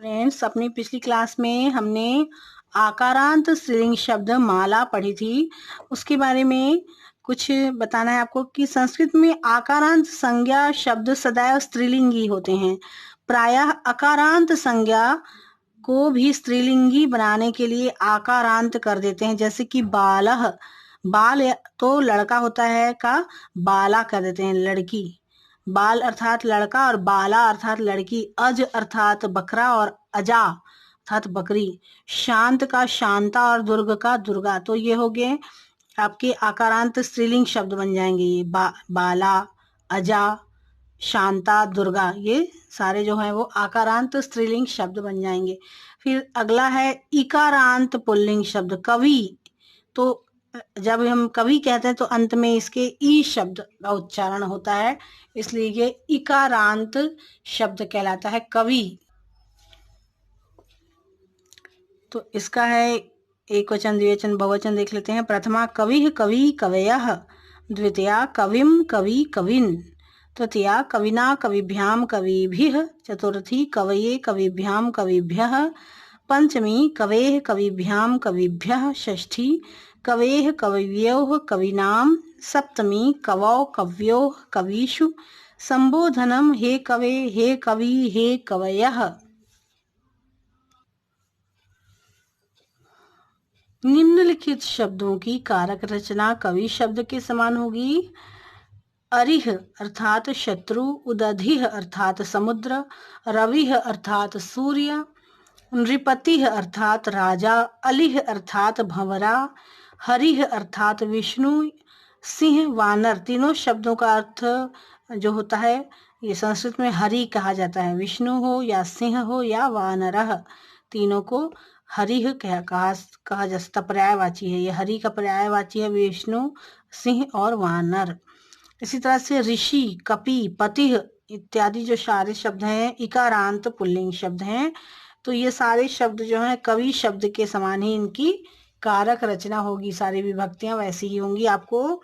Friends, अपनी पिछली class में हमने आकारांत स्त्रीलिंग शब्द माला पढ़ी थी। उसके बारे में कुछ बताना है आपको कि संस्कृत में आकारांत संज्ञा शब्द सदैव स्त्रीलिंगी होते हैं। प्रायः अकारांत संज्ञा को भी स्त्रीलिंगी बनाने के लिए आकारांत कर देते हैं, जैसे कि बालह, बाल तो लड़का होता है का बाला कर देते हैं लड़की। बाल अर्थात लड़का और बाला अर्थात लड़की। अज अर्थात बकरा और अजा अर्थात बकरी। शांत का शांता और दुर्ग का दुर्गा। तो ये हो गए आपके आकारांत स्त्रीलिंग शब्द बन जाएंगे। ये बाला, अजा, शांता, दुर्गा, ये सारे जो हैं वो आकारांत स्त्रीलिंग शब्द बन जाएंगे। फिर अगला है इकारांत पुल्लिंग शब्द कवि। तो जब हम कवि कहते हैं तो अंत में इसके ई शब्द का उच्चारण होता है, इसलिए ये इकारांत शब्द कहलाता है कवि। तो इसका है एक वचन, द्विवचन, बहुवचन देख लेते हैं। प्रथमा कविः कवि कवयः, द्वितीया कविम कवि कविन्, तृतीया कविना कविभ्याम कविभिः, चतुर्थी कवये कविभ्याम कविभ्यः, पंचमी कवेः कविभ्याम कविभ्यः, षष्ठी कवेः कविभ्योः कविनाम, सप्तमी कवौ कव्योः कवीषु, संबोधनम हे कवे हे कवि हे कवयः। निम्नलिखित शब्दों की कारक रचना कवि शब्द के समान होगी। अरिह अर्थात शत्रु, उदधिः अर्थात समुद्र, रविः अर्थात सूर्य, नृपतिः अर्थात राजा, अलिह अर्थात भंवरा, हरिह अर्थात विष्णु, सिंह, वानर। तीनों शब्दों का अर्थ जो होता है ये संस्कृत में हरि कहा जाता है। विष्णु हो या सिंह हो या वानरः, तीनों को हरिह कहा जा सकता, पर्यायवाची है। ये हरि का पर्यायवाची है विष्णु, सिंह और वानर। इसी तरह से ऋषि, कपि, पतिः इत्यादि जो सारे शब्द हैं इकारांत पुल्लिंग शब्द हैं। तो ये सारे शब्द जो हैं कवि शब्द के समान ही इनकी कारक रचना होगी। सारी विभक्तियां वैसी ही होंगी। आपको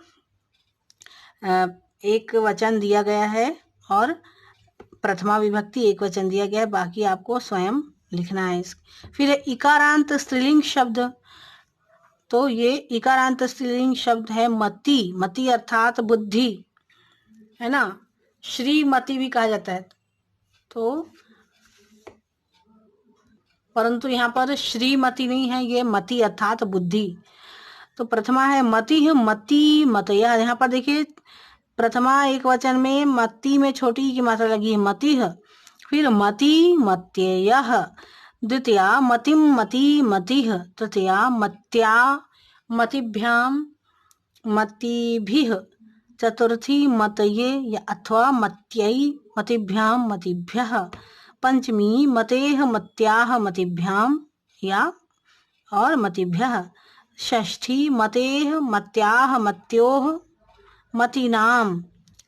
एक वचन दिया गया है और प्रथमा विभक्ति एक वचन दिया गया है, बाकी आपको स्वयं लिखना है। फिर इकारांत स्त्रीलिंग शब्द। तो ये इकारांत स्त्रीलिंग शब्द है मति। मति अर्थात बुद्धि, है ना। श्रीमती भी कहा जाता है, तो परंतु यहाँ पर श्रीमती नहीं है, ये मति अर्थात बुद्धि। तो प्रथमा है मति, मति मतयः। यहाँ पर देखिए प्रथमा एक वचन में मति में छोटी की मात्रा लगी है मतिः, फिर मति मत्ययः, द्वितीया मतिम मति मतिः, तृतीया मत्या मतिभ्याम मतिभिः, चतुर्थी मतये या अथवा मत्यै मतिभ्याम मतिभ्यः, पंचमी मतेः मत्याः मतिभ्याम या और मतिभ्यः, षष्ठी मतेः मत्याः मत्योः मतीनाम,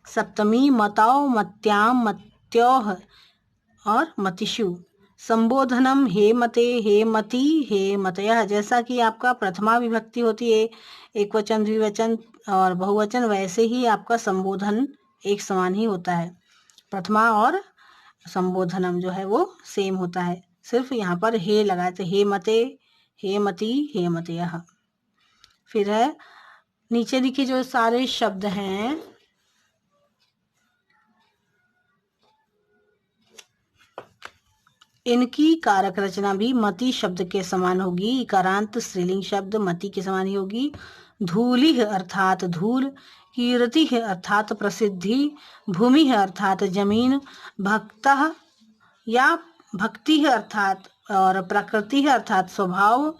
सप्तमी मतौ मत्याम मत्योः और मतिषु, संबोधनम हे मते हे मति हे मतयः। जैसा कि आपका प्रथमा विभक्ति होती है एक वचन, द्विवचन और बहुवचन, वैसे ही आपका संबोधन एक समान ही होता है। प्रथमा और संबोधनम जो है वो सेम होता है, सिर्फ यहाँ पर हे लगाए थे, हे मते हे मति हे मतयः। फिर है नीचे लिखे जो सारे शब्द हैं इनकी कारक रचना भी मति शब्द के समान होगी। इकारांत स्त्रीलिंग शब्द मति के समान ही होगी। धूलिः अर्थात धूल, कीर्तिः अर्थात प्रसिद्धि, भूमिः अर्थात जमीन, भक्तः या भक्तिः अर्थात और प्रकृतिः अर्थात स्वभाव,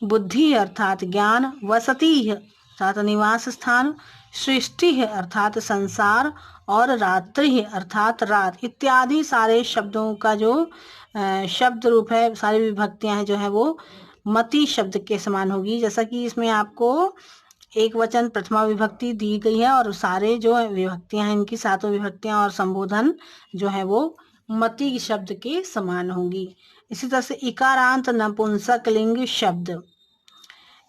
बुद्धि अर्थात ज्ञान, वसतिः अर्थात निवास स्थान, सृष्टि अर्थात संसार और रात्रि अर्थात रात इत्यादि सारे शब्दों का जो शब्द रूप है, सारी विभक्तियां हैं जो है वो मति शब्द के समान होगी। जैसा कि इसमें आपको एक वचन प्रथमा विभक्ति दी गई है और सारे जो विभक्तियां हैं इनकी सातों विभक्तियां और संबोधन जो है वो मति शब्द के समान होंगी। इसी तरह से इकारांत नपुंसक लिंग शब्द।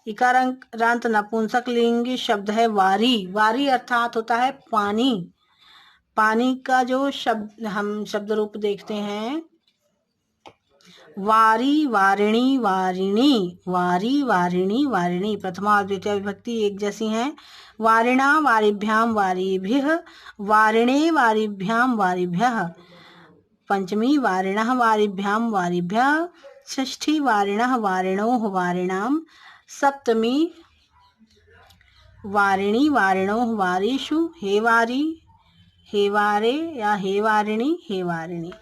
इकारांत नपुंसक लिंग शब्द है वारी। वारी अर्थात होता है पानी। पानी का जो शब्द हम शब्द रूप देखते हैं वारी वारिणी वारिणी, वारी वारिणी वारिणी। प्रथमा और द्वितीय विभक्ति एक जैसी हैं। वारिणा वारिभ्याम वारिभिः, वारिणे वारिभ्याम वारिभ्यः। पंचमी वारिणः वारिभ्याम वारिभ्यः, षष्ठी वारिणः वारिणोः वारिणाम। सप्तमी वारिणी वारिणोः वारिषु, हे वारी हे वारे या हे वारिणी हे वारिणी।